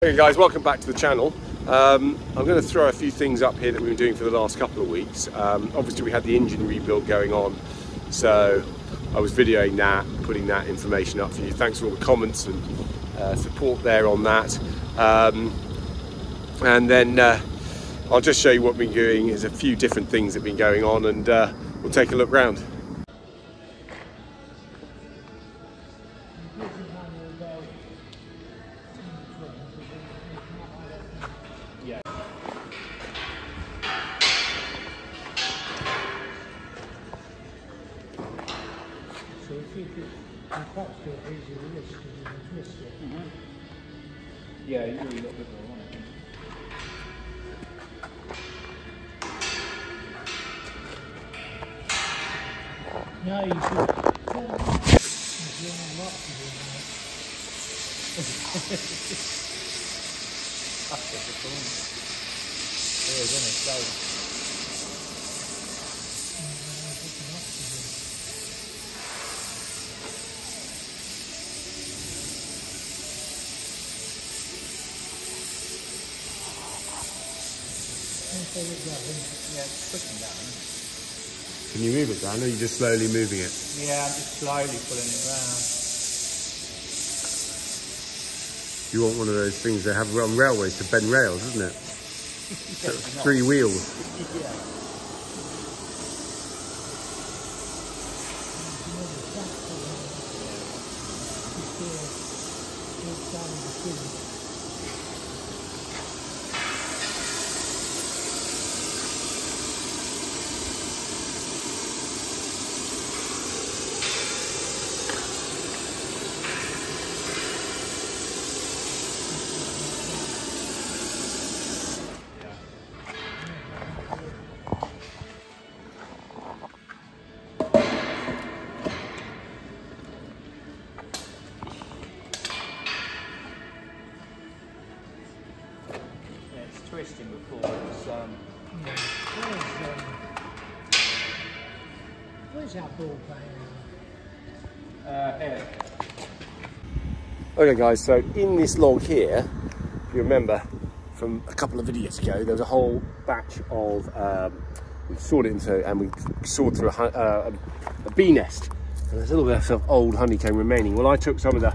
Hey guys, welcome back to the channel. I'm going to throw a few things up here that we've been doing for the last couple of weeks. Obviously we had the engine rebuild going on, so I was videoing that, putting that information up for you. Thanks for all the comments and support there on that. And then I'll just show you what we've been doing. There's a few different things that have been going on, and we'll take a look round. Yeah. So if you could perhaps do it easier with this because you can twist it. Yeah, you do a little bit more on it. No, you should turn it up. There's a lot to do now. That's just a fun. It is, isn't it? So. Yeah, it's pushing down. Can you move it down, or are you just slowly moving it? Yeah, I'm just slowly pulling it round. You want one of those things they have on railways to bend rails, isn't it? Yeah, 3 wheels. Yeah. Twisting before it's Where's that ball playing? here. Okay guys, so in this log here, if you remember from a couple of videos ago, there was a whole batch of, we sawed it into, and we sawed through a bee nest. And there's a little bit of old honeycomb remaining. Well, I took some of the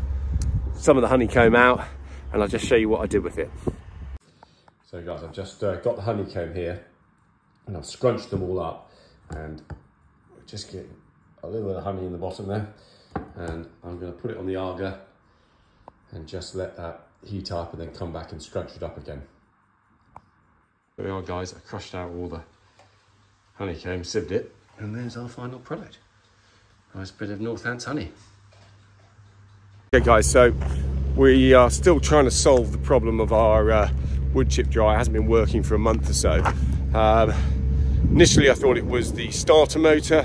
honeycomb out, and I'll just show you what I did with it. So guys, I've just got the honeycomb here, and I've scrunched them all up, and just get a little bit of honey in the bottom there, and I'm going to put it on the auger and just let that heat up, and then come back and scrunch it up again. There we are guys, I crushed out all the honeycomb, sieved it, and there's our final product. Nice bit of Northants honey. Okay guys, so we are still trying to solve the problem of our wood chip dryer. It hasn't been working for a month or so. Initially I thought it was the starter motor,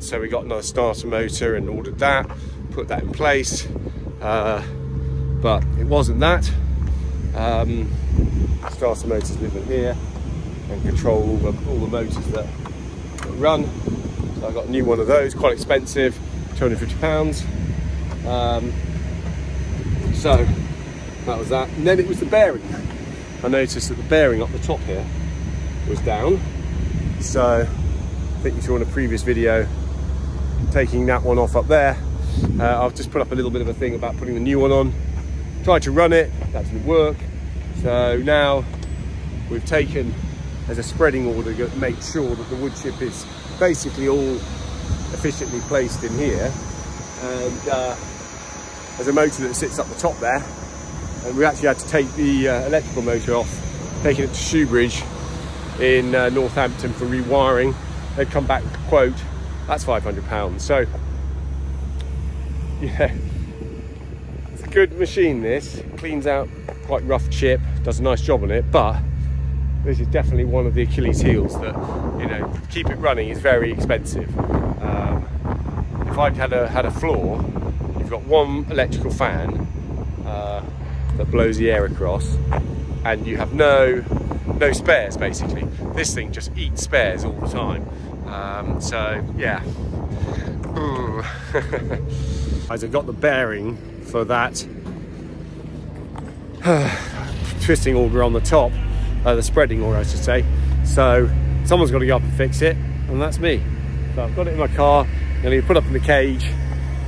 so we got another starter motor and ordered that, put that in place, but it wasn't that. Starter motors live in here and control all the motors that run. So I got a new one of those, quite expensive, £250. So that was that, and then it was the bearing. I noticed that the bearing up the top here was down, so I think you saw in a previous video taking that one off up there. I've just put up a little bit of a thing about putting the new one on. Tried to run it, that didn't work, so now we've taken as a spreading order to make sure that the wood chip is basically all efficiently placed in here, and there's a motor that sits up the top there. And we actually had to take the electrical motor off, taking it to Shoebridge in Northampton for rewiring. They'd come back with a quote, that's £500. So, yeah, it's a good machine this. Cleans out quite rough chip, does a nice job on it, but this is definitely one of the Achilles heels that, you know, keep it running is very expensive. If I'd had a floor, you've got one electrical fan, that blows the air across, and you have no spares basically. This thing just eats spares all the time. So yeah. Guys, I've got the bearing for that twisting auger on the top, the spreading auger I should say. So someone's got to go up and fix it, and that's me. So I've got it in my car, I'm going to put up in the cage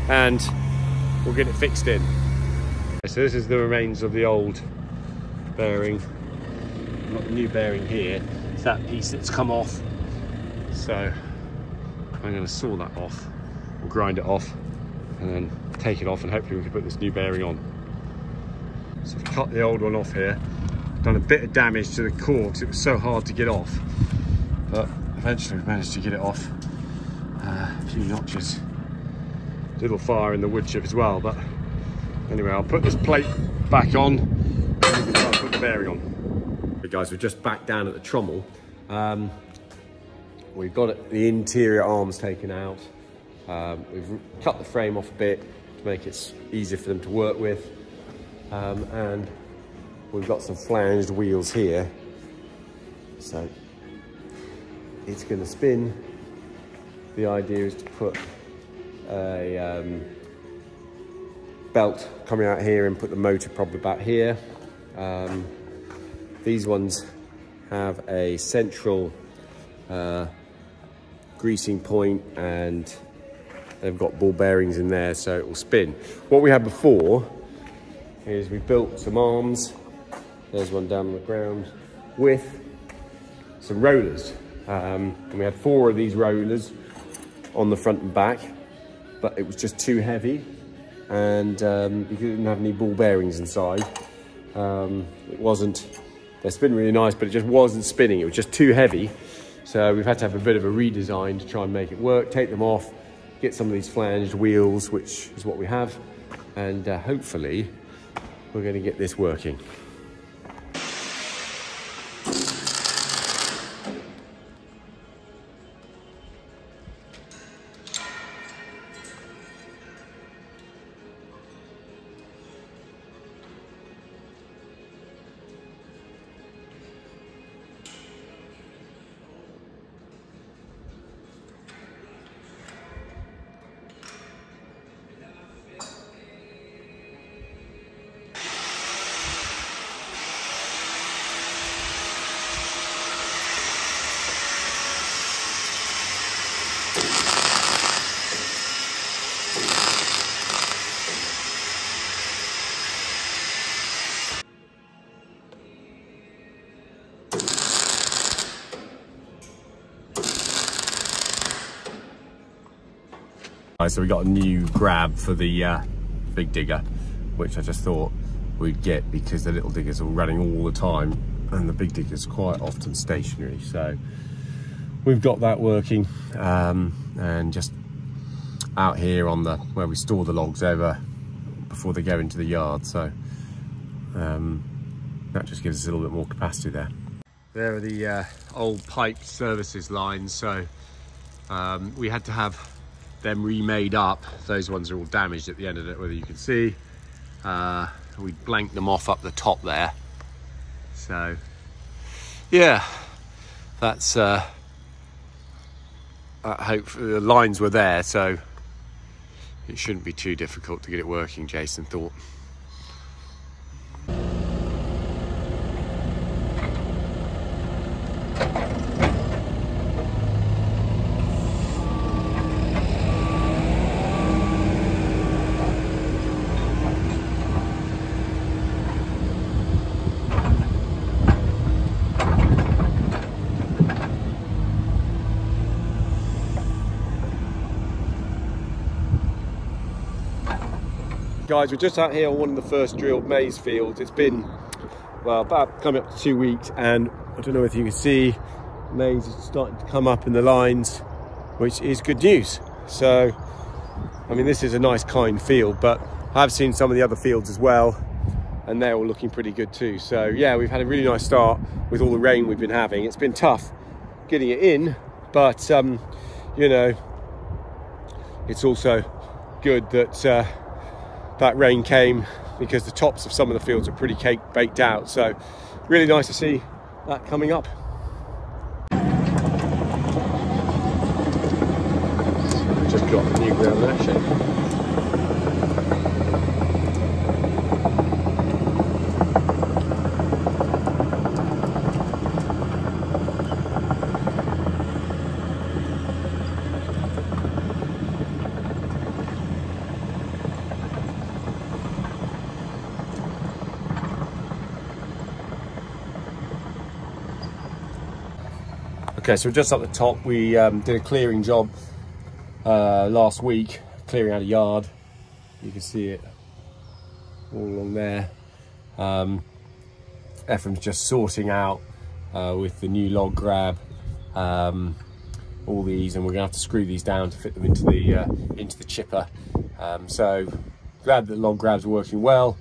and we'll get it fixed in. So this is the remains of the old bearing. I've got the new bearing here. It's that piece that's come off. So I'm going to saw that off, or grind it off, and then take it off, and hopefully we can put this new bearing on. So I've cut the old one off here, done a bit of damage to the core because it was so hard to get off, but eventually we managed to get it off. A few notches, little fire in the wood chip as well, but anyway, I'll put this plate back on and we can try and put the bearing on. Hey guys, we're just back down at the trommel. We've got the interior arms taken out. We've cut the frame off a bit to make it easier for them to work with. And we've got some flanged wheels here. So it's going to spin. The idea is to put a belt coming out here and put the motor probably about here. These ones have a central greasing point, and they've got ball bearings in there, so it will spin. What we had before is we built some arms. There's one down on the ground with some rollers, and we had 4 of these rollers on the front and back, but it was just too heavy, and you didn't have any ball bearings inside. It wasn't, they spin really nice, but it just wasn't spinning. It was just too heavy. So we've had to have a bit of a redesign to try and make it work, take them off, get some of these flanged wheels, which is what we have, and hopefully we're going to get this working. So we got a new grab for the big digger, which I just thought we'd get because the little diggers are running all the time and the big digger's quite often stationary. So we've got that working, and just out here on the where we store the logs over before they go into the yard. So that just gives us a little bit more capacity there. There are the old pipe services lines. So we had to have them remade up. Those ones are all damaged at the end of it, whether you can see. We blanked them off up the top there. So yeah, that's hopefully the lines were there, so it shouldn't be too difficult to get it working, Jason thought. Guys, we're just out here on one of the first drilled maize fields. It's been, well, about coming up to 2 weeks, and I don't know if you can see, maize is starting to come up in the lines, which is good news. So, I mean, this is a nice kind field, but I've seen some of the other fields as well, and they're all looking pretty good too. So yeah, we've had a really nice start with all the rain we've been having. It's been tough getting it in, but you know, it's also good that that rain came, because the tops of some of the fields are pretty baked out. So really nice to see that coming up. Just got the new ground there, actually. Okay, so just up the top, we did a clearing job last week, clearing out a yard. You can see it all along there. Ephraim's just sorting out with the new log grab all these, and we're gonna have to screw these down to fit them into the chipper. So glad that log grabs are working well.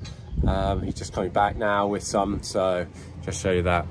He's just coming back now with some, so just show you that.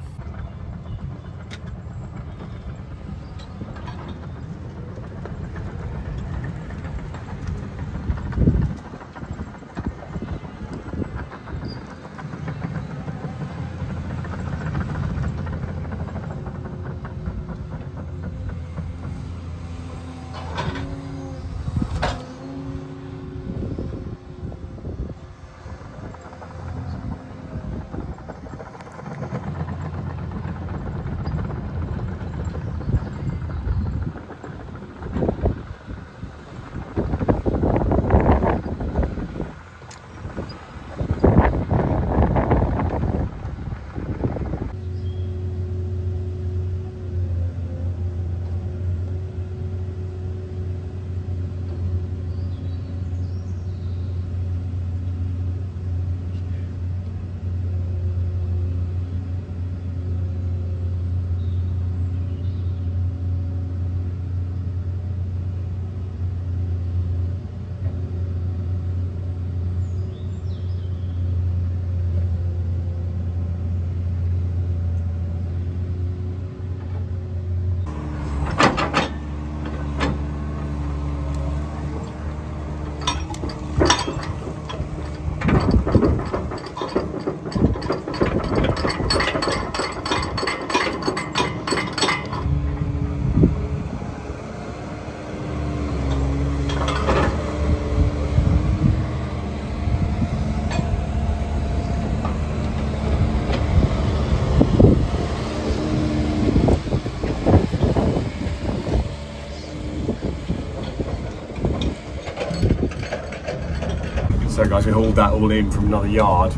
So guys, we hauled that all in from another yard.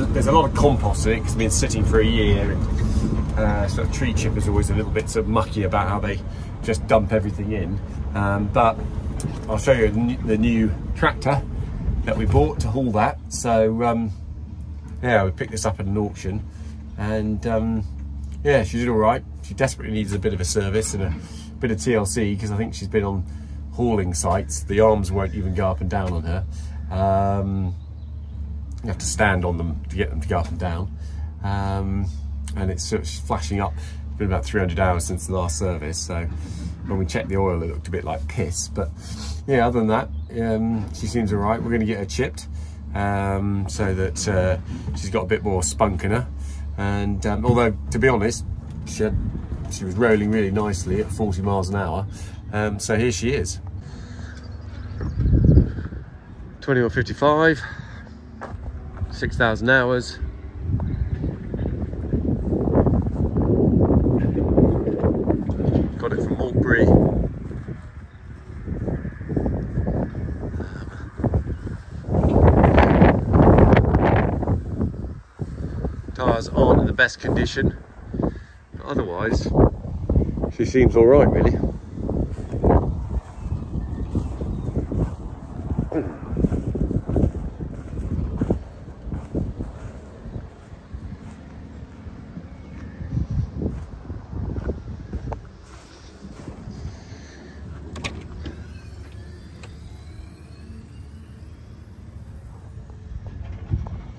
There's a lot of compost in it because it's been sitting for a year. And, sort of tree chippers are always a little bit sort of mucky about how they just dump everything in. But I'll show you the new tractor that we bought to haul that. So yeah, we picked this up at an auction, and yeah, she did all right. She desperately needs a bit of a service and a bit of TLC because I think she's been on hauling sites. The arms won't even go up and down on her. You have to stand on them to get them to go up and down, and it's sort of flashing up. It's been about 300 hours since the last service, so when we checked the oil it looked a bit like piss, but yeah, other than that, she seems all right. We're going to get her chipped so that she's got a bit more spunk in her, and although to be honest, she was rolling really nicely at 40 miles an hour, so here she is. 21:55, 6,000 hours. Got it from Maltbury. Tyres aren't in the best condition, but otherwise she seems all right, really.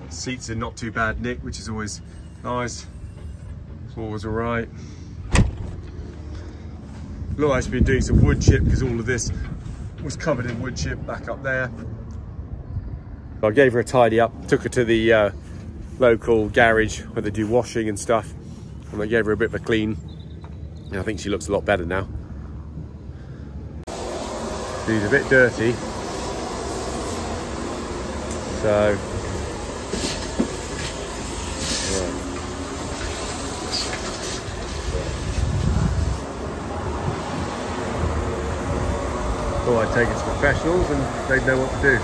Seats are not too bad, Nick, which is always nice. Floor was all right. Look, I've been doing some wood chip because all of this was covered in wood chip back up there. I gave her a tidy up, took her to the local garage where they do washing and stuff, and I gave her a bit of a clean, and I think she looks a lot better now. She's a bit dirty, so thought I'd take it to professionals and they'd know what to do.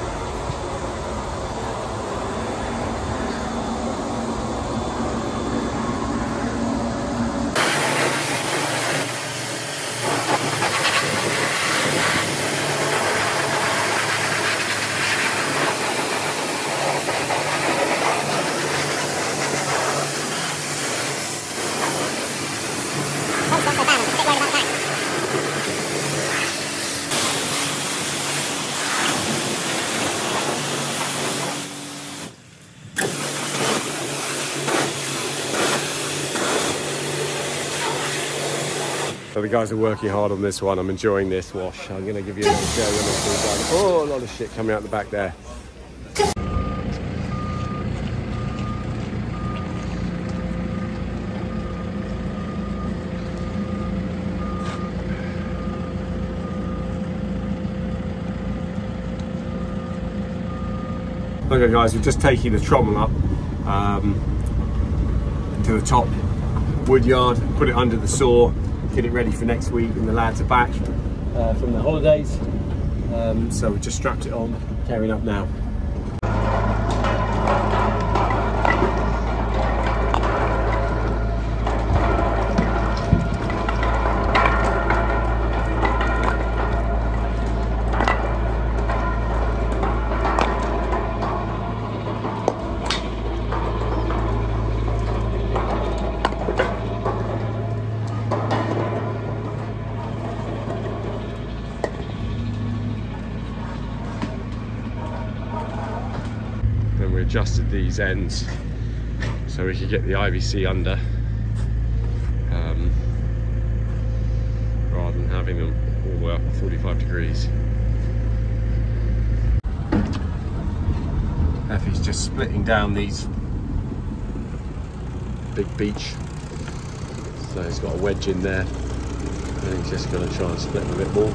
So the guys are working hard on this one. I'm enjoying this wash. I'm going to give you a little go when it's all done. Oh, a lot of shit coming out the back there. Okay guys, we're just taking the Trommel up to the top wood yard, put it under the saw, get it ready for next week, and the lads are back from the holidays. So we just strapped it on, carrying up now. Then we adjusted these ends so we could get the IVC under, rather than having them all the way up at 45 degrees. Effie's just splitting down these big beech, so he's got a wedge in there and he's just going to try and split them a bit more.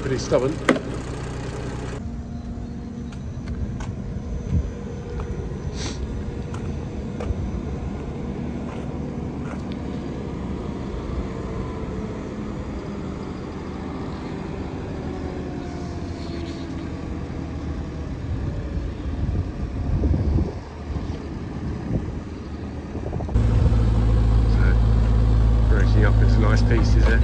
Pretty stubborn. So, breaking up into nice pieces there.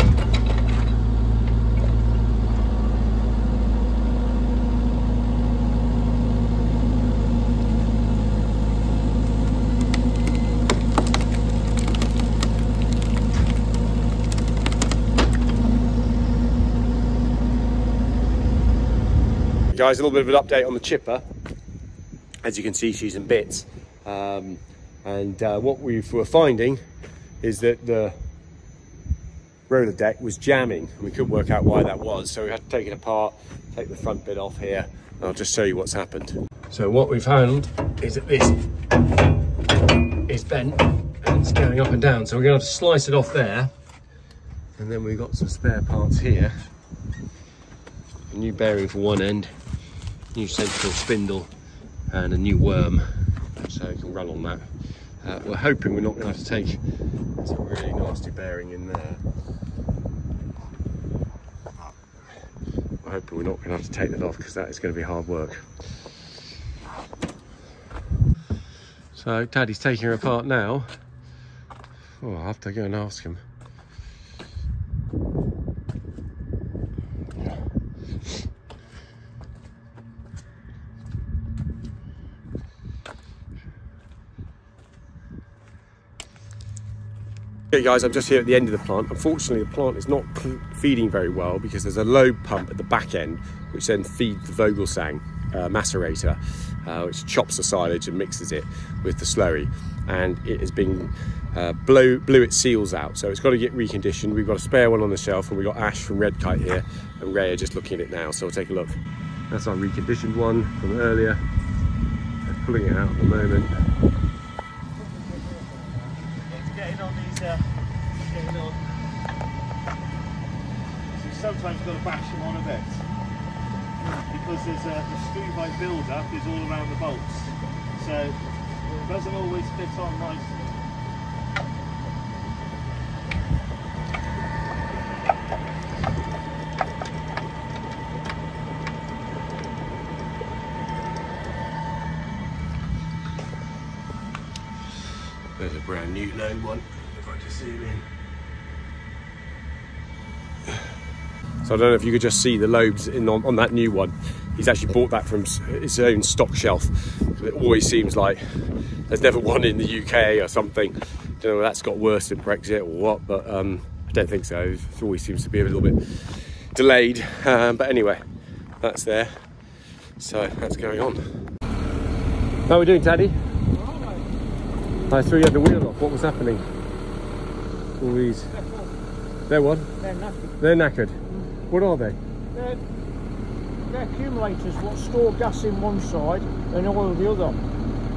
Guys, a little bit of an update on the chipper. As you can see, she's in bits, what we were finding is that the roller deck was jamming. We couldn't work out why that was, so we had to take it apart, take the front bit off here, and I'll just show you what's happened. So what we found is that this is bent and it's going up and down, so we're going to have to slice it off there, and then we've got some spare parts here. A new bearing for one end, new central spindle, and a new worm, so you can run on that. We're hoping we're not going to have to take, there's a really nasty bearing in there. We're hoping we're not going to have to take that off, because that is going to be hard work. So Daddy's taking her apart now. Oh, I'll have to go and ask him. Okay guys, I'm just here at the end of the plant. Unfortunately, the plant is not feeding very well because there's a load pump at the back end which then feeds the Vogelsang. macerator, which chops the silage and mixes it with the slurry, and it has been blew its seals out, so it's got to get reconditioned. We've got a spare one on the shelf, and we've got Ash from Red Kite here and Ray are just looking at it now, so we'll take a look. That's our reconditioned one from earlier. They're pulling it out at the moment. It's getting on these, getting on. So you sometimes got to bash them on a bit, because there's the screw by build-up is all around the bolts, so it doesn't always fit on nicely. There's a brand new low one, if I just zoom in. So I don't know if you could just see the lobes on that new one. He's actually bought that from his own stock shelf. It always seems like there's never one in the UK or something. Don't know if that's got worse than Brexit or what, but I don't think so. It always seems to be a little bit delayed. But anyway, that's there. So that's going on. How are we doing, Taddy? I saw you had the wheel off. What was happening? All these. They're what? They're knackered. They're knackered. What are they? They're accumulators what store gas in one side and oil the other.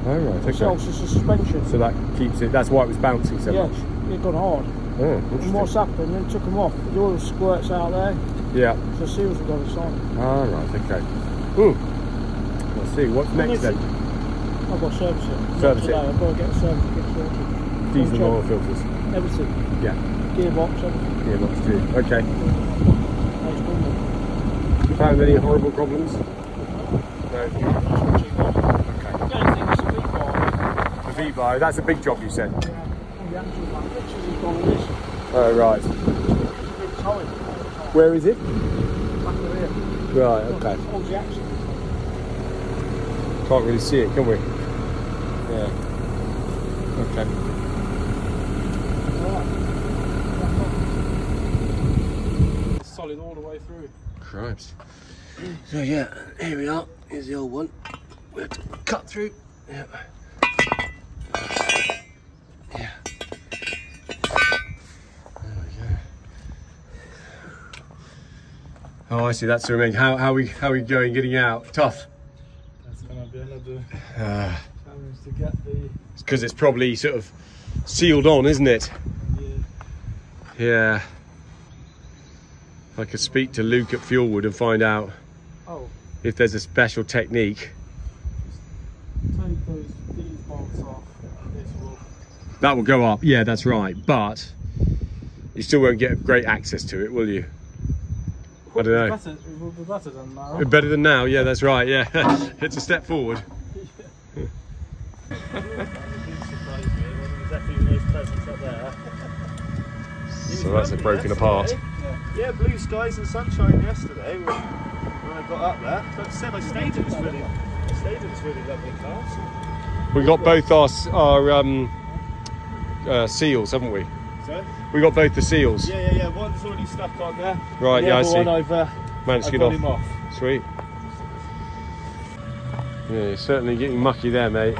Oh right, okay. Themselves as a suspension. So that keeps it. That's why it was bouncing so much. Yes, it got hard. Oh, And what's happened? Then took them off. The oil squirts out there. Yeah. So seals have got inside. Ah right, okay. Ooh. Let's see. What's next then? I've got to service it. Service it. I've got to get a service kit sorted. Diesel and oil filters. Everything. Yeah. Gearbox, everything. Gearbox too. Okay. Nice one. Found any horrible problems? No. I don't think it's a big bar. The V-bar. That's a big job, you said. Yeah. And the actual one, pictures has gone on this. Oh right. It's a big towing. Where is it? Back of here. Right. Okay. Holds the axle. Can't really see it, can we? Yeah. Okay. Solid all the way through. Cripes. So yeah, here we are. Here's the old one. We have to cut through. Yeah. Yeah. There we go. Oh, I see. That's what I mean. How are we going? Getting out? Tough. That's gonna be another challenge to get the. It's because it's probably sort of sealed on, isn't it? Yeah. Yeah. If I could speak to Luke at Fuelwood and find out if there's a special technique. Take these bolts off. This will. That will go up. Yeah, that's right. But you still won't get great access to it, will you? I don't know. It will be better than now. Better than now. Yeah, that's right. Yeah, it's a step forward. So that's it broken apart. Yeah, blue skies and sunshine yesterday when I got up there. Like I said, I stayed in this really lovely car. We got both our seals, haven't we? So? We got both the seals. Yeah. One's already stuck on there. Right, yeah, I see. One I've managed to get got him off. Sweet. Yeah, you're certainly getting mucky there, mate.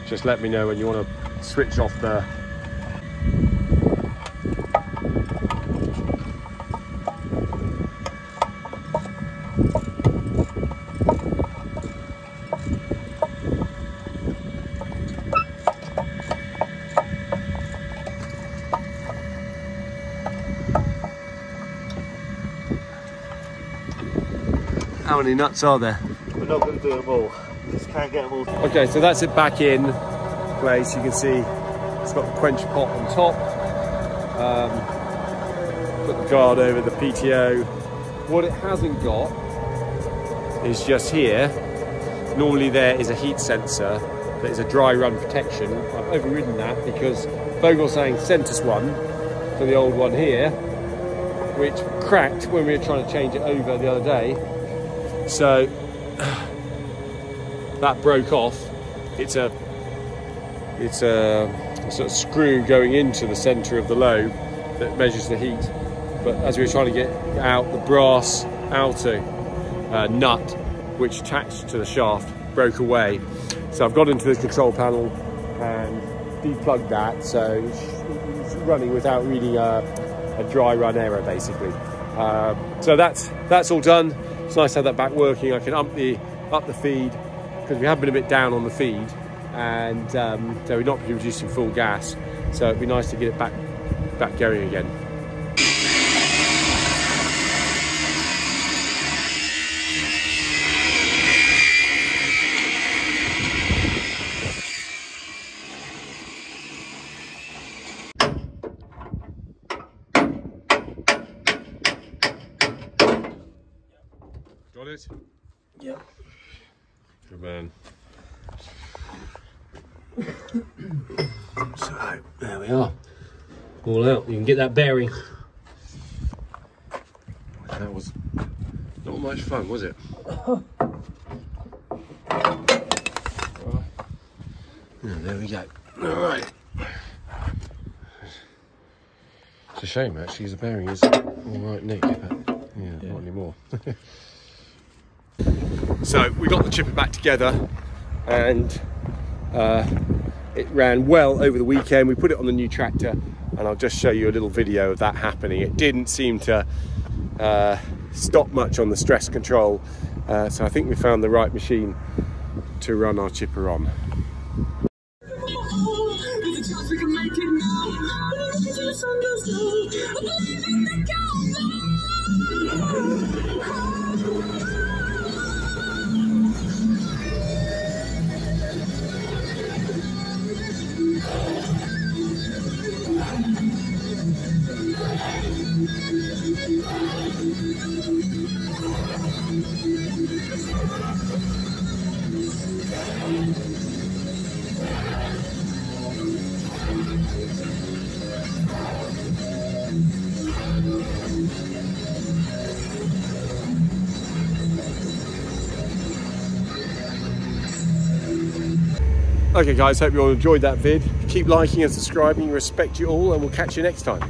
Just let me know when you want to switch off the... How many nuts are there? We're not going to do them all. Just can't get them all. Okay, so that's it back in place. You can see it's got the quench pot on top. Put the guard over the PTO. What it hasn't got is just here. Normally there is a heat sensor that is a dry run protection. I've overridden that because Vogelsang sent us one for the old one here, which cracked when we were trying to change it over the other day. So that broke off, it's a sort of screw going into the centre of the lobe that measures the heat. But as we were trying to get out, the brass outer nut which attached to the shaft broke away. So I've got into the control panel and deplugged that, so it's running without reading a dry run error basically. So that's all done. It's nice to have that back working. I can up the feed because we have been a bit down on the feed, and so we're not producing full gas. So it'd be nice to get it back going again. Got it? Yep. Good man. So, there we are. All out. You can get that bearing. That was not much fun, was it? Yeah, there we go. Alright. It's a shame actually, the bearing is alright nick, but yeah, not anymore. So we got the chipper back together, and it ran well over the weekend. We put it on the new tractor, and I'll just show you a little video of that happening. It didn't seem to stop much on the stress control, so I think we found the right machine to run our chipper on. Okay guys, hope you all enjoyed that vid. Keep liking and subscribing. Respect you all, and we'll catch you next time.